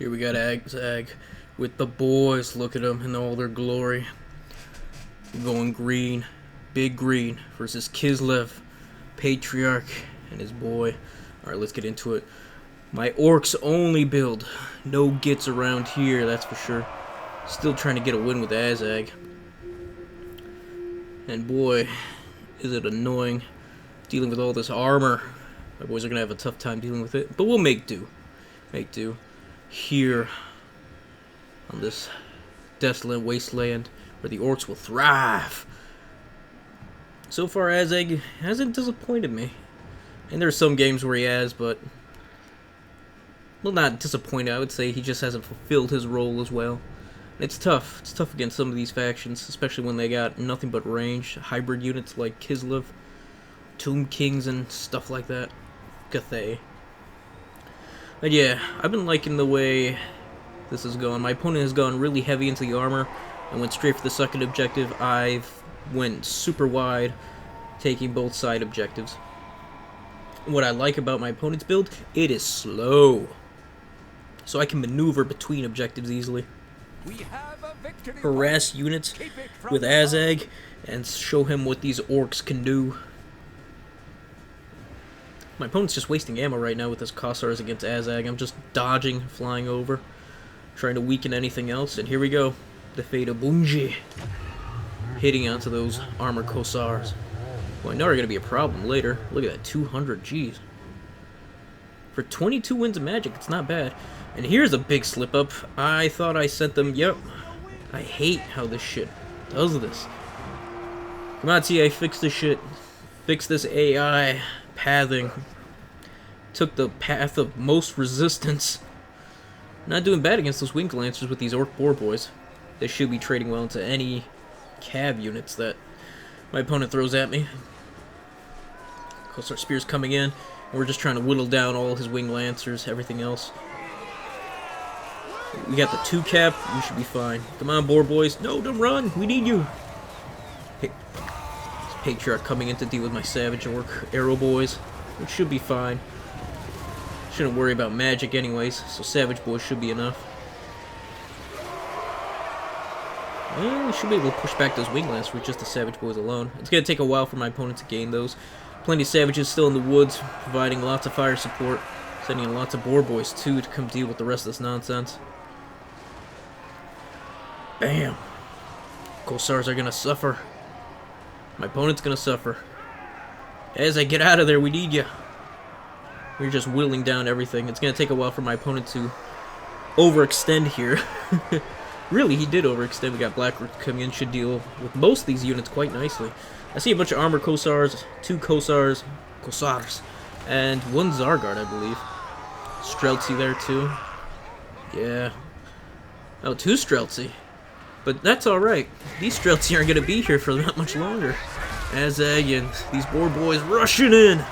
Here we got Zag with the boys. Look at them in all their glory. We're going green. Big green versus Kislev, Patriarch, and his boy. Alright, let's get into it. My orcs only build. No GITZ around here, that's for sure. Still trying to get a win with Azag. And boy, is it annoying dealing with all this armor. My boys are going to have a tough time dealing with it. But we'll make do. Make do. Here, on this desolate wasteland, where the orcs will thrive. So far, Azag hasn't disappointed me. And there's some games where he has, but... well, not disappointed, I would say he just hasn't fulfilled his role as well. It's tough. It's tough against some of these factions, especially when they got nothing but ranged hybrid units like Kislev, Tomb Kings, and stuff like that. GITZ. But yeah, I've been liking the way this is going. My opponent has gone really heavy into the armor and went straight for the second objective. I've went super wide, taking both side objectives. What I like about my opponent's build, it is slow. So I can maneuver between objectives easily. Harass units with Azag and show him what these orcs can do. My opponent's just wasting ammo right now with his Kossars against Azag. I'm just dodging, flying over, trying to weaken anything else. And here we go. The fate of Bunji. Hitting onto those armored Kossars. Well, I know they're going to be a problem later. Look at that, 200, jeez. For 22 wins of magic, it's not bad. And here's a big slip up. I thought I sent them, yep. I hate how this shit does this. Come on, TA, fix this shit. Fix this AI pathing. Took the path of most resistance. Not doing bad against those Winged Lancers with these Orc Boar Boys. They should be trading well into any cav units that my opponent throws at me. Kossar Spear's coming in, and we're just trying to whittle down all his Winged Lancers, everything else. We got the 2 cap, we should be fine. Come on, Boar Boys. No, don't run, we need you. Hey, this Patriarch coming in to deal with my Savage Orc Arrow Boys, which should be fine. Shouldn't worry about magic anyways, so Savage Boys should be enough. Well, we should be able to push back those Winged Lancers with just the Savage Boys alone. It's going to take a while for my opponent to gain those. Plenty of Savages still in the woods, providing lots of fire support. Sending in lots of Boar Boys, too, to come deal with the rest of this nonsense. Bam! Kossars are going to suffer. My opponent's going to suffer. As I get out of there, we need you. We're just whittling down everything. It's going to take a while for my opponent to overextend here. Really, he did overextend. We got Blackroot coming in, should deal with most of these units quite nicely. I see a bunch of armored Kossars, 2 Kossars, and 1 Zargard, I believe. Streltsy there, too. Yeah. Oh, 2 Streltsy. But that's alright. These Streltsy aren't going to be here for that much longer. Azag and these Boar Boys rushing in.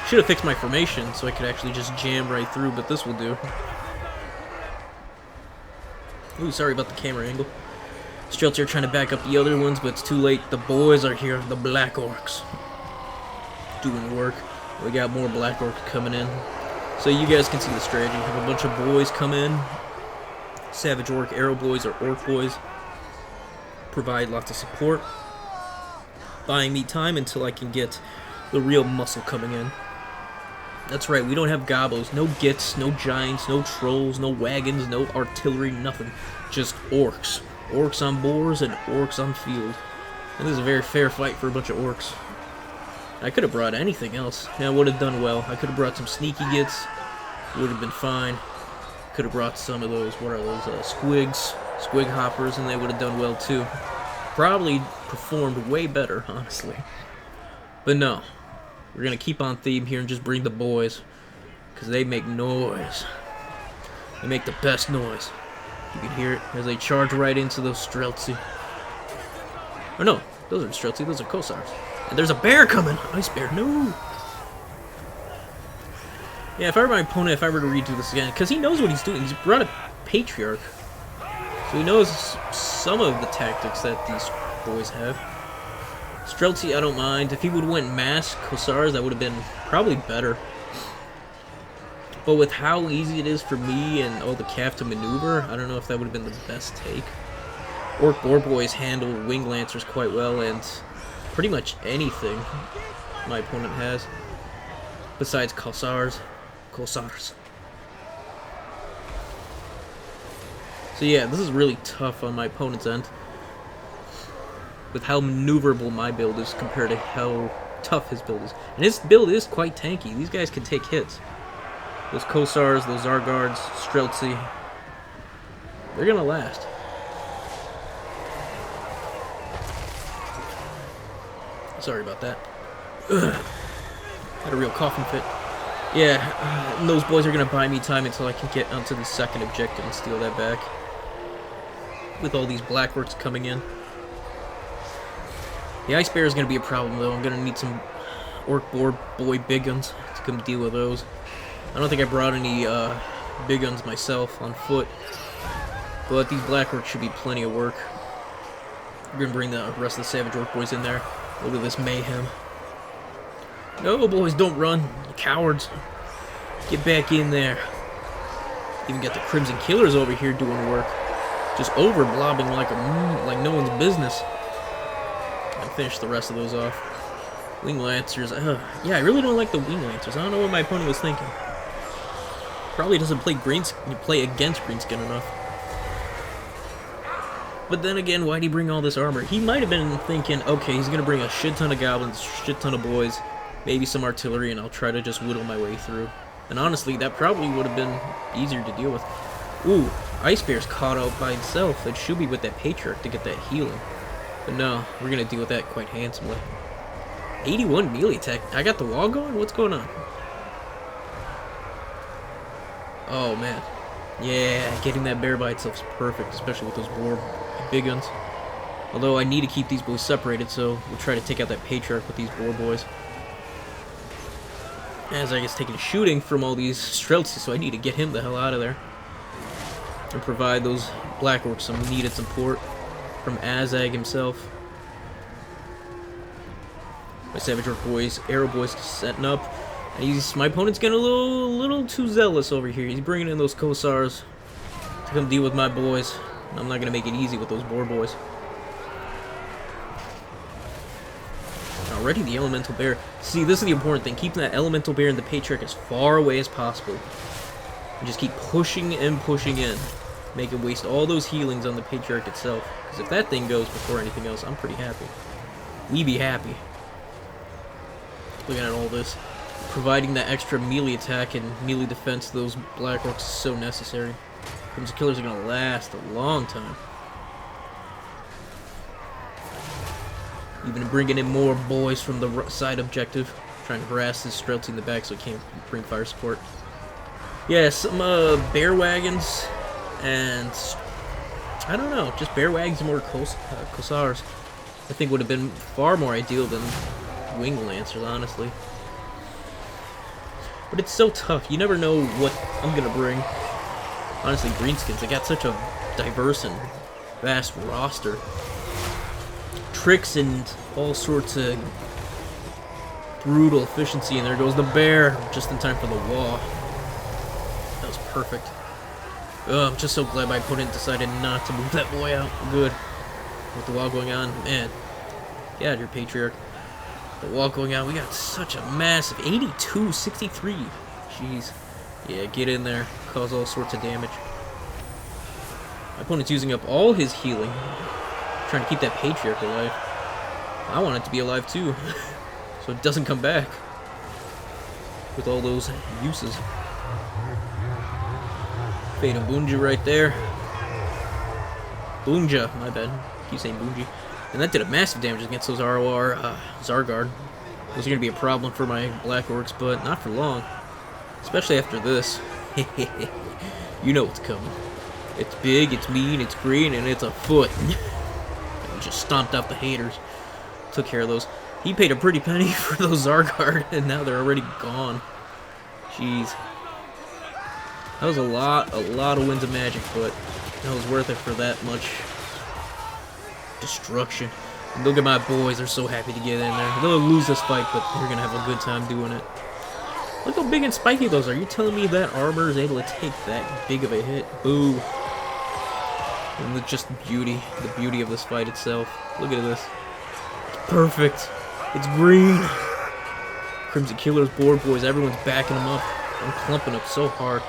Should have fixed my formation so I could actually just jam right through, but this will do. Ooh, sorry about the camera angle. Streltsy are trying to back up the other ones, but it's too late. The boys are here, the Black Orcs. Doing work. We got more Black Orcs coming in. So you guys can see the strategy. Have a bunch of boys come in. Savage Orc, Arrow Boys, or Orc Boys. Provide lots of support. Buying me time until I can get the real muscle coming in. That's right, we don't have gobos, no GITZ, no giants, no trolls, no wagons, no artillery, nothing. Just orcs. Orcs on boars and orcs on field. And this is a very fair fight for a bunch of orcs. I could have brought anything else. Now, I would have done well. I could have brought some sneaky GITZ. Would have been fine. Could have brought some of those, what are those, squig hoppers, and they would have done well too. Probably performed way better, honestly. But no. We're going to keep on theme here and just bring the boys. Because they make noise. They make the best noise. You can hear it as they charge right into those Streltsy. Oh no, those aren't Streltsy, those are Kossars. And there's a bear coming! Ice bear, no! Yeah, if I were my opponent, if I were to redo this again, because he knows what he's doing. He's brought a Patriarch. So he knows some of the tactics that these boys have. Streltsy, I don't mind. If he would have went mass Kossars, that would have been probably better. But with how easy it is for me and all the calf to maneuver, I don't know if that would have been the best take. Orc boar boys handle wing lancers quite well, and pretty much anything my opponent has, besides Corsairs. So yeah, this is really tough on my opponent's end, with how maneuverable my build is compared to how tough his build is. And his build is quite tanky. These guys can take hits. Those Corsairs, those Zargards, Streltsy, they're gonna last. Sorry about that. Ugh. Had a real coughing fit. Yeah, and those boys are gonna buy me time until I can get onto the second objective and steal that back. With all these black orcs coming in. The Ice Bear is going to be a problem, though. I'm going to need some Orc Boar Boy big guns to come deal with those. I don't think I brought any big guns myself on foot. But these black orcs should be plenty of work. We're going to bring the rest of the Savage Orc Boys in there. Look at this mayhem. No, boys, don't run. You cowards. Get back in there. Even got the Crimson Killers over here doing work. Just over blobbing like no one's business. I'll finish the rest of those off. Wing Lancers. Yeah, I really don't like the Wing Lancers. I don't know what my opponent was thinking. Probably doesn't play against Greenskin enough. But then again, why'd he bring all this armor? He might have been thinking, okay, he's gonna bring a shit ton of goblins, shit ton of boys, maybe some artillery, and I'll try to just whittle my way through. And honestly, that probably would have been easier to deal with. Ooh, Ice Bear's caught out by itself. It should be with that Patriarch to get that healing. But no, we're gonna deal with that quite handsomely. 81 melee attack. I got the wall going? What's going on? Oh man. Yeah, getting that bear by itself is perfect, especially with those boar big guns. Although I need to keep these boys separated, so we'll try to take out that Patriarch with these boar boys. As I guess taking shooting from all these Streltsy, so I need to get him the hell out of there. And provide those Black Orcs some needed support from Azag himself. My Savage Orc boys, Arrow boys setting up. And my opponent's getting a little too zealous over here. He's bringing in those Corsairs to come deal with my boys. And I'm not going to make it easy with those boar boys. Already the Elemental Bear. See, this is the important thing. Keeping that Elemental Bear and the Patriarch as far away as possible. And just keep pushing and pushing in. Make it waste all those healings on the Patriarch itself. Because if that thing goes before anything else, I'm pretty happy. We be happy. Looking at all this. Providing that extra melee attack and melee defense to those Black Orcs is so necessary. Crimson Killers are going to last a long time. Even bringing in more boys from the side objective. Trying to harass this Streltsy in the back so he can't bring fire support. Yeah, some bear wagons and I don't know, just bear wagons and more Corsairs I think would have been far more ideal than Wing Lancers, honestly. But it's so tough. You never know what I'm gonna bring. Honestly, Greenskins, they got such a diverse and vast roster. Tricks and all sorts of brutal efficiency, and there goes the bear, just in time for the wall. That was perfect. Oh, I'm just so glad my opponent decided not to move that boy out. Good. With the wall going on, man. Yeah, your Patriarch. The wall going on, we got such a massive 82, 63. Jeez. Yeah, get in there. Cause all sorts of damage. My opponent's using up all his healing. Trying to keep that Patriarch alive. I want it to be alive too. So it doesn't come back. With all those uses. Fate of Bunja right there. Bunja, my bad. I keep saying Bunji. And that did a massive damage against those ROR Zargard. Those are going to be a problem for my Black Orcs, but not for long. Especially after this. You know what's coming. It's big, it's mean, it's green, and it's a foot. And just stomped out the haters. Took care of those. He paid a pretty penny for those Zargard, and now they're already gone. Jeez. That was a lot of Winds of Magic, but that was worth it for that much destruction. And look at my boys, they're so happy to get in there. They'll lose this fight, but they're gonna have a good time doing it. Look how big and spiky those are. You telling me that armor is able to take that big of a hit? Boo. And just the beauty of this fight itself. Look at this. It's perfect. It's green. Crimson Killer's board boys. Everyone's backing him up. I'm clumping up so hard.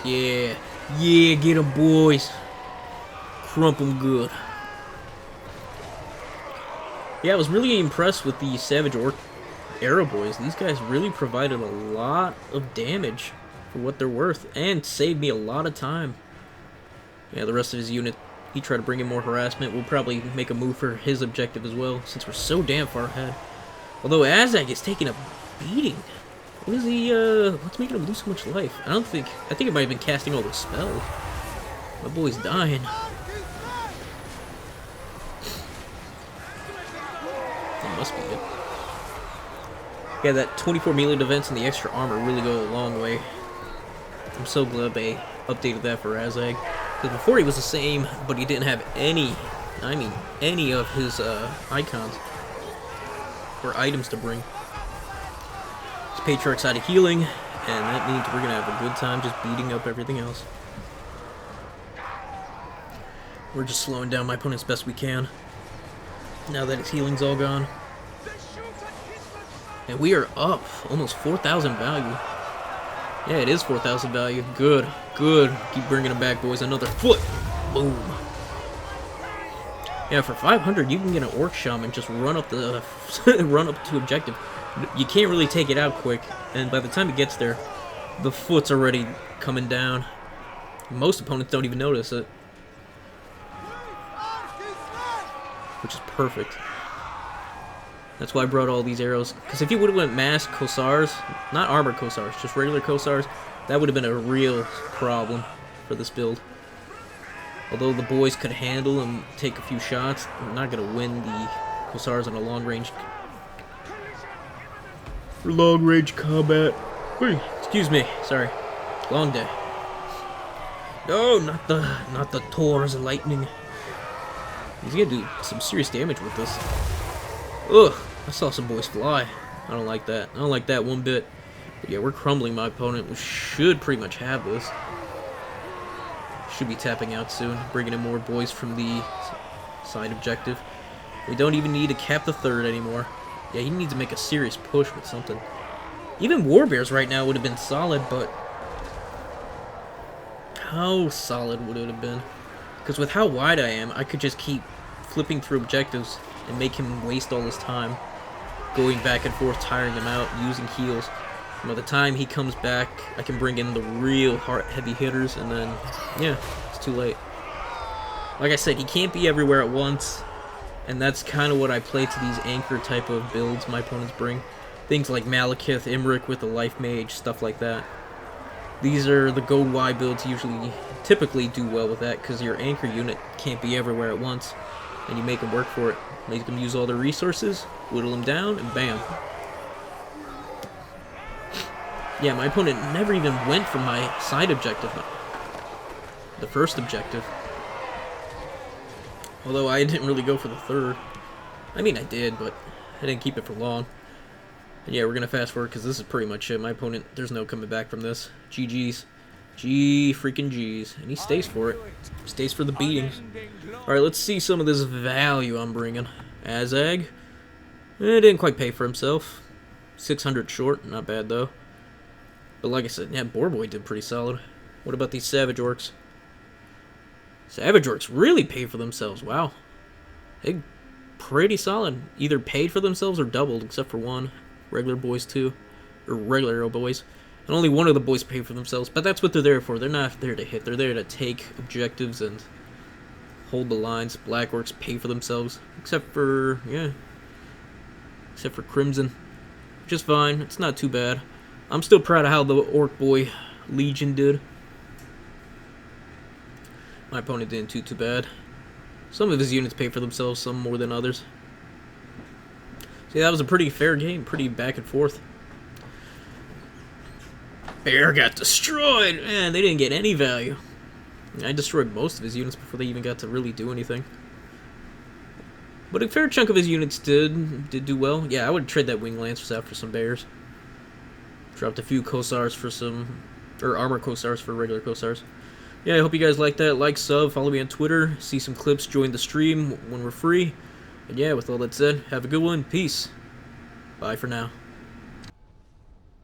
Yeah. Yeah, get them, boys. Crump them good. Yeah, I was really impressed with the Savage Orc Arrow Boys. These guys really provided a lot of damage for what they're worth, and saved me a lot of time. Yeah, the rest of his unit, he tried to bring in more harassment. We'll probably make a move for his objective as well, since we're so damn far ahead. Although Azag is taking a beating. What is he, what's making him lose so much life? I think it might have been casting all the spells. My boy's dying. That must be it. Yeah, that 24 melee defense and the extra armor really go a long way. I'm so glad they updated that for Azag. Because before he was the same, but he didn't have any of his icons or items to bring. Patriarch's out of healing, and that means we're gonna have a good time just beating up everything else. We're just slowing down my opponent as best we can, now that his healing's all gone. And we are up almost 4,000 value. Yeah, it is 4,000 value. Good, good. Keep bringing them back, boys. Another foot. Boom. Yeah, for 500, you can get an Orc Shaman, just run up the run up to objective. You can't really take it out quick, and by the time it gets there, the foot's already coming down. Most opponents don't even notice it, which is perfect. That's why I brought all these arrows, because if you would have went mass Kossars, not armored Kossars, just regular Kossars, that would have been a real problem for this build. Although the boys could handle and take a few shots, I'm not going to win the Kossars on a long-range combat. Excuse me, sorry. Long day. No, not the Tor's lightning. He's gonna do some serious damage with this. Ugh, I saw some boys fly. I don't like that. I don't like that one bit. But yeah, we're crumbling my opponent. We should pretty much have this. Should be tapping out soon, bringing in more boys from the side objective. We don't even need to cap the third anymore. Yeah, he needs to make a serious push with something. Even Warbears right now would have been solid, but how solid would it have been? Because with how wide I am, I could just keep flipping through objectives and make him waste all his time going back and forth, tiring him out, using heals. And by the time he comes back, I can bring in the real heavy hitters, and then, yeah, it's too late. Like I said, he can't be everywhere at once. And that's kind of what I play to these anchor type of builds my opponents bring. Things like Malekith, Imrik with the Life Mage, stuff like that. These are the go wide builds typically do well with that, because your anchor unit can't be everywhere at once. And you make them work for it. Make them use all their resources, whittle them down, and bam. Yeah, my opponent never even went for my side objective. The first objective. Although I didn't really go for the third. I mean, I did, but I didn't keep it for long. And yeah, we're going to fast forward because this is pretty much it. My opponent, there's no coming back from this. GG's. G freaking G's. And he stays for it. Stays for the beatings. Alright, let's see some of this value I'm bringing. Azag. Didn't quite pay for himself. 600 short. Not bad, though. But like I said, yeah, Boarboy did pretty solid. What about these Savage Orcs? Savage Orcs really paid for themselves. Wow. They pretty solid. Either paid for themselves or doubled, except for one. Regular boys, too. Or regular arrow boys. And only one of the boys paid for themselves. But that's what they're there for. They're not there to hit. They're there to take objectives and hold the lines. Black Orcs pay for themselves. Except for, yeah. Except for Crimson. Which is fine. It's not too bad. I'm still proud of how the Orc Boy Legion did. My opponent didn't do too bad. Some of his units pay for themselves, some more than others. See, that was a pretty fair game, pretty back and forth. Bear got destroyed! Man, they didn't get any value. I destroyed most of his units before they even got to really do anything. But a fair chunk of his units did do well. Yeah, I would trade that Wing Lancers out for some Bears. Dropped a few Cossars for some... or Armor Cossars for regular Cossars. Yeah, I hope you guys like that. Like, sub, follow me on Twitter. See some clips, join the stream when we're free. And yeah, with all that said, have a good one. Peace. Bye for now.